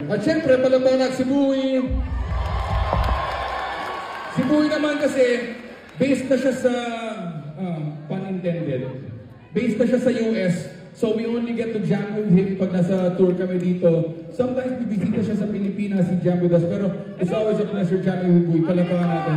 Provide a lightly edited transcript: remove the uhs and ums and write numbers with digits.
At syempre, palabangan si Buoy. Si Buoy naman kasi, based na siya sa, pun intended, based na siya sa US. So we only get to jam with him pag nasa tour kami dito. Sometimes bibisita siya sa Pilipinas, he jam with us. Pero it's always a pleasure jamming with Buoy. Palabangan natin.